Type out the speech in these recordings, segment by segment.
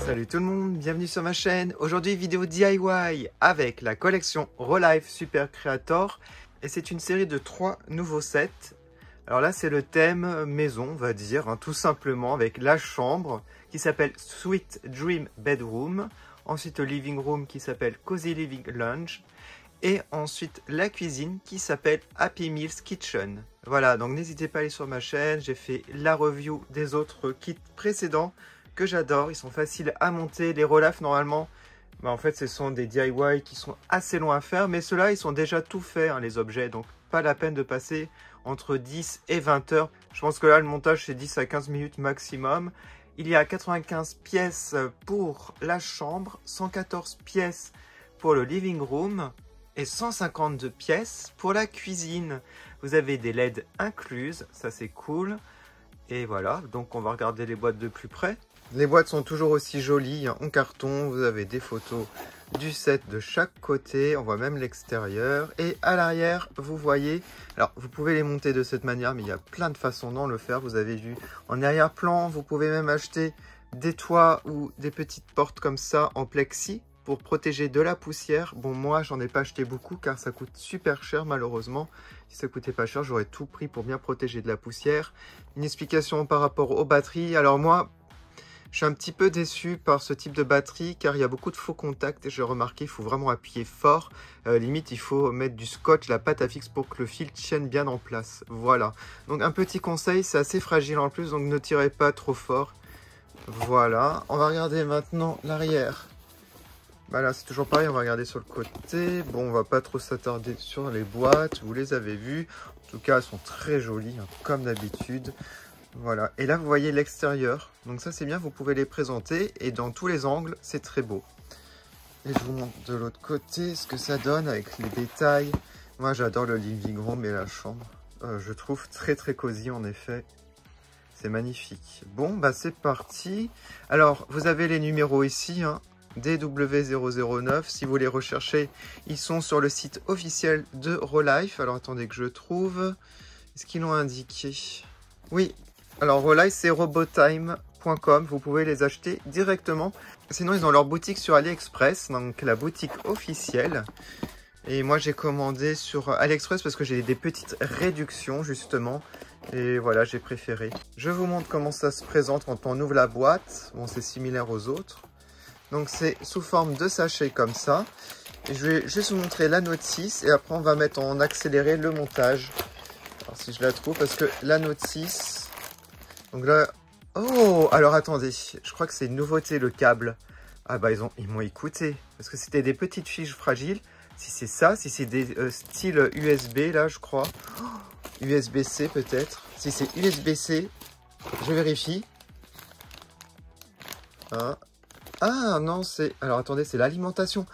Salut tout le monde, bienvenue sur ma chaîne. Aujourd'hui vidéo DIY avec la collection Relife Super Creator. Et c'est une série de 3 nouveaux sets. Alors là c'est le thème maison on va dire, hein, tout simplement avec la chambre qui s'appelle Sweet Dream Bedroom. Ensuite le living room qui s'appelle Cozy Living Lounge. Et ensuite la cuisine qui s'appelle Happy Meals Kitchen. Voilà, donc n'hésitez pas à aller sur ma chaîne, j'ai fait la review des autres kits précédents que j'adore, ils sont faciles à monter. Les Relife normalement, en fait ce sont des DIY qui sont assez longs à faire, mais ceux-là ils sont déjà tout faits hein, les objets, donc pas la peine de passer entre 10 et 20 heures. Je pense que là le montage c'est 10 à 15 minutes maximum. Il y a 95 pièces pour la chambre, 114 pièces pour le living room et 152 pièces pour la cuisine. Vous avez des LED incluses, ça c'est cool. Et voilà, donc on va regarder les boîtes de plus près. Les boîtes sont toujours aussi jolies, hein, en carton. Vous avez des photos du set de chaque côté. On voit même l'extérieur. Et à l'arrière, vous voyez... Alors, vous pouvez les monter de cette manière, mais il y a plein de façons d'en le faire. Vous avez vu en arrière-plan. Vous pouvez même acheter des toits ou des petites portes comme ça en plexi pour protéger de la poussière. Bon, moi, j'en ai pas acheté beaucoup car ça coûte super cher malheureusement. Si ça coûtait pas cher, j'aurais tout pris pour bien protéger de la poussière. Une explication par rapport aux batteries. Alors moi... je suis un petit peu déçu par ce type de batterie car il y a beaucoup de faux contacts et j'ai remarqué il faut vraiment appuyer fort. Limite il faut mettre du scotch, la pâte à fixe pour que le fil tienne bien en place. Voilà. Donc un petit conseil, c'est assez fragile en plus donc ne tirez pas trop fort. Voilà. On va regarder maintenant l'arrière. Bah là c'est toujours pareil, on va regarder sur le côté. Bon on va pas trop s'attarder sur les boîtes, vous les avez vues. En tout cas elles sont très jolies hein, comme d'habitude. Voilà, et là vous voyez l'extérieur, donc ça c'est bien, vous pouvez les présenter et dans tous les angles, c'est très beau. Et je vous montre de l'autre côté ce que ça donne avec les détails. Moi j'adore le living room et la chambre, je trouve très cosy en effet, c'est magnifique. Bon bah c'est parti, alors vous avez les numéros ici, hein. DW009, si vous les recherchez, ils sont sur le site officiel de Relife. Alors attendez que je trouve, est-ce qu'ils l'ont indiqué? Oui. Alors Relife c'est robotime.com, vous pouvez les acheter directement. Sinon ils ont leur boutique sur AliExpress, donc la boutique officielle. Et moi j'ai commandé sur AliExpress parce que j'ai des petites réductions justement. Et voilà, j'ai préféré. Je vous montre comment ça se présente quand on ouvre la boîte. Bon, c'est similaire aux autres. Donc c'est sous forme de sachet comme ça. Et je vais juste vous montrer la notice et après on va mettre en accéléré le montage. Alors si je la trouve, parce que la notice... Donc là, oh, alors attendez, je crois que c'est une nouveauté le câble. Ah bah ils m'ont écouté, parce que c'était des petites fiches fragiles. Si c'est ça, si c'est des styles USB là je crois. Oh, USB-C peut-être. Si c'est USB-C, je vérifie. Hein. Ah non, c'est... Alors attendez, c'est l'alimentation.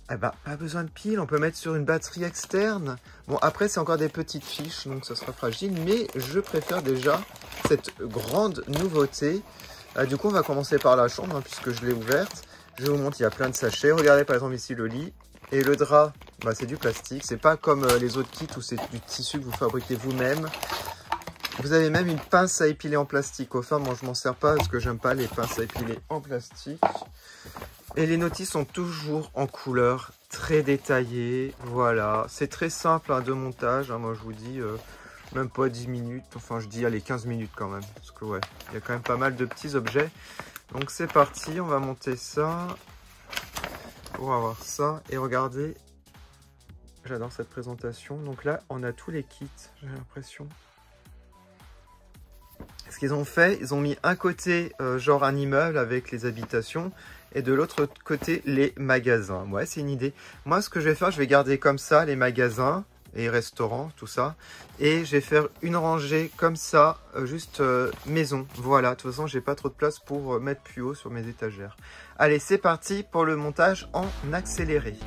Ah bah, pas besoin de pile, on peut mettre sur une batterie externe. Bon, après, c'est encore des petites fiches, donc ça sera fragile, mais je préfère déjà cette grande nouveauté. Du coup, on va commencer par la chambre, hein, puisque je l'ai ouverte. Je vous montre, il y a plein de sachets. Regardez, par exemple, ici, le lit. Et le drap, bah, c'est du plastique. C'est pas comme les autres kits où c'est du tissu que vous fabriquez vous-même. Vous avez même une pince à épiler en plastique. Enfin, moi, je m'en sers pas parce que j'aime pas les pinces à épiler en plastique. Et les notices sont toujours en couleur, très détaillées, voilà. C'est très simple hein, de montage, hein. Moi je vous dis, même pas 10 minutes, enfin je dis allez 15 minutes quand même. Parce que ouais, il y a quand même pas mal de petits objets. Donc c'est parti, on va monter ça. Pour avoir ça, et regardez, j'adore cette présentation. Donc là, on a tous les kits, j'ai l'impression. Ce qu'ils ont fait, ils ont mis un côté genre un immeuble avec les habitations et de l'autre côté les magasins. Ouais, c'est une idée. Moi, ce que je vais faire, je vais garder comme ça les magasins et restaurants, tout ça. Et je vais faire une rangée comme ça, juste maison. Voilà, de toute façon, j'ai pas trop de place pour mettre plus haut sur mes étagères. Allez, c'est parti pour le montage en accéléré.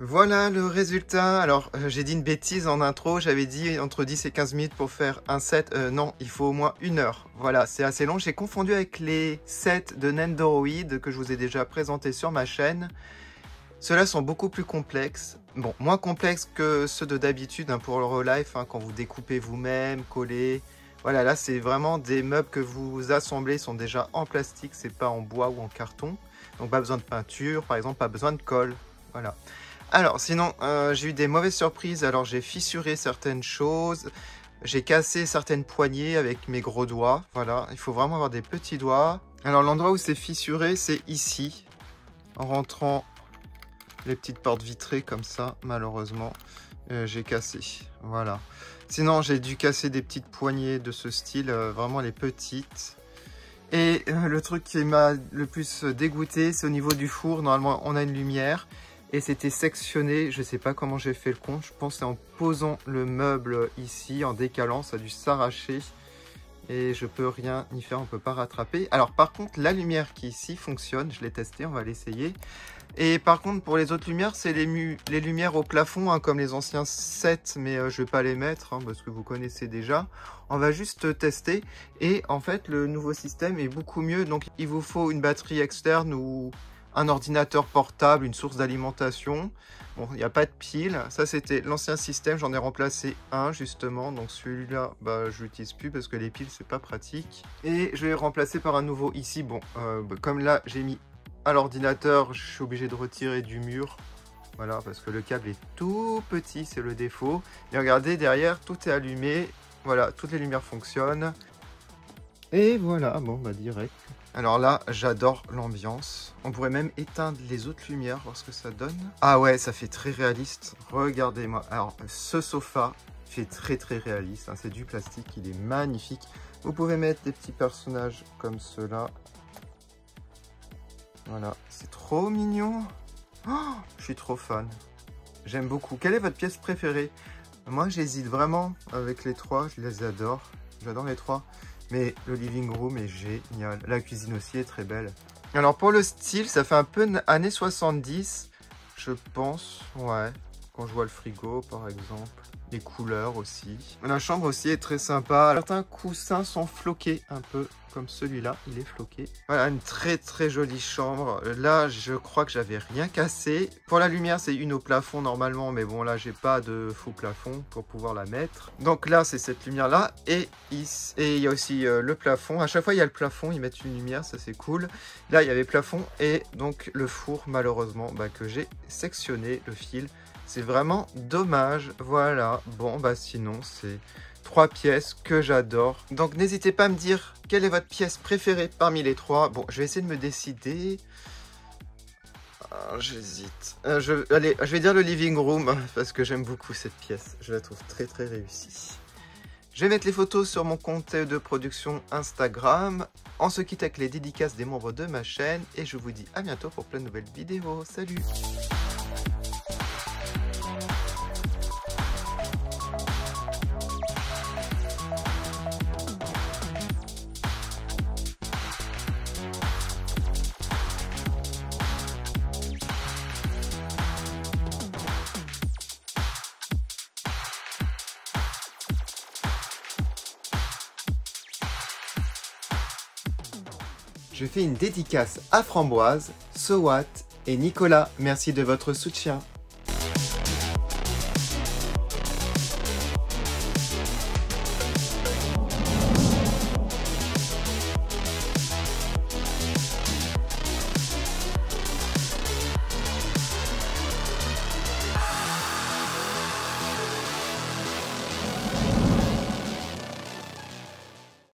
Voilà le résultat. Alors, j'ai dit une bêtise en intro. J'avais dit entre 10 et 15 minutes pour faire un set. Non, il faut au moins 1 heure. Voilà, c'est assez long. J'ai confondu avec les sets de Nendoroid que je vous ai déjà présentés sur ma chaîne. Ceux-là sont beaucoup plus complexes. Bon, moins complexes que ceux de d'habitude hein, pour le Relife, hein, quand vous découpez vous-même, collez. Voilà, là, c'est vraiment des meubles que vous assemblez, sont déjà en plastique, c'est pas en bois ou en carton. Donc, pas besoin de peinture, par exemple, pas besoin de colle. Voilà. Alors, sinon, j'ai eu des mauvaises surprises. Alors, j'ai fissuré certaines choses. J'ai cassé certaines poignées avec mes gros doigts. Voilà, il faut vraiment avoir des petits doigts. Alors, l'endroit où c'est fissuré, c'est ici. En rentrant les petites portes vitrées comme ça, malheureusement, j'ai cassé. Voilà. Sinon, j'ai dû casser des petites poignées de ce style, vraiment les petites. Et le truc qui m'a le plus dégoûté, c'est au niveau du four. Normalement, on a une lumière. Et c'était sectionné, je sais pas comment j'ai fait le compte, je pense que c'est en posant le meuble ici, en décalant, ça a dû s'arracher. Et je peux rien y faire, on peut pas rattraper. Alors par contre, la lumière qui ici fonctionne, je l'ai testé, on va l'essayer. Et par contre, pour les autres lumières, c'est les lumières au plafond, hein, comme les anciens sets, mais je vais pas les mettre, hein, parce que vous connaissez déjà. On va juste tester. Et en fait, le nouveau système est beaucoup mieux, donc il vous faut une batterie externe ou un ordinateur portable, une source d'alimentation. Bon, il n'y a pas de pile. Ça, c'était l'ancien système. J'en ai remplacé un, justement. Donc, celui-là, bah, je l'utilise plus parce que les piles, c'est pas pratique. Et je l'ai remplacé par un nouveau ici. Bon, comme là, j'ai mis à l'ordinateur, je suis obligé de retirer du mur. Voilà, parce que le câble est tout petit, c'est le défaut. Et regardez, derrière, tout est allumé. Voilà, toutes les lumières fonctionnent. Et voilà, bon, bah, direct. Alors là, j'adore l'ambiance. On pourrait même éteindre les autres lumières, voir ce que ça donne. Ah ouais, ça fait très réaliste. Regardez-moi. Alors, ce sofa fait très réaliste. Hein. C'est du plastique, il est magnifique. Vous pouvez mettre des petits personnages comme ceux-là. Voilà, c'est trop mignon. Oh, je suis trop fan. J'aime beaucoup. Quelle est votre pièce préférée? Moi, j'hésite vraiment avec les trois. Je les adore. J'adore les trois. Mais le living room est génial. La cuisine aussi est très belle. Alors pour le style, ça fait un peu années 70, je pense. Ouais, quand je vois le frigo par exemple. Les couleurs aussi. La chambre aussi est très sympa. Certains coussins sont floqués un peu. Comme celui-là, il est floqué. Voilà, une très jolie chambre. Là, je crois que j'avais rien cassé. Pour la lumière, c'est une au plafond normalement. Mais bon, là, j'ai pas de faux plafond pour pouvoir la mettre. Donc là, c'est cette lumière-là. Et il y a aussi le plafond. À chaque fois, il y a le plafond. Ils mettent une lumière, ça c'est cool. Là, il y avait le plafond. Et donc, le four, malheureusement, bah, que j'ai sectionné le fil. C'est vraiment dommage. Voilà. Bon, bah sinon, c'est 3 pièces que j'adore. Donc n'hésitez pas à me dire quelle est votre pièce préférée parmi les 3. Bon, je vais essayer de me décider. J'hésite. Allez, je vais dire le living room parce que j'aime beaucoup cette pièce. Je la trouve très réussie. Je vais mettre les photos sur mon compte de production Instagram. On se quitte avec les dédicaces des membres de ma chaîne. Et je vous dis à bientôt pour plein de nouvelles vidéos. Salut! Je fais une dédicace à Framboise, Sowat et Nicolas. Merci de votre soutien.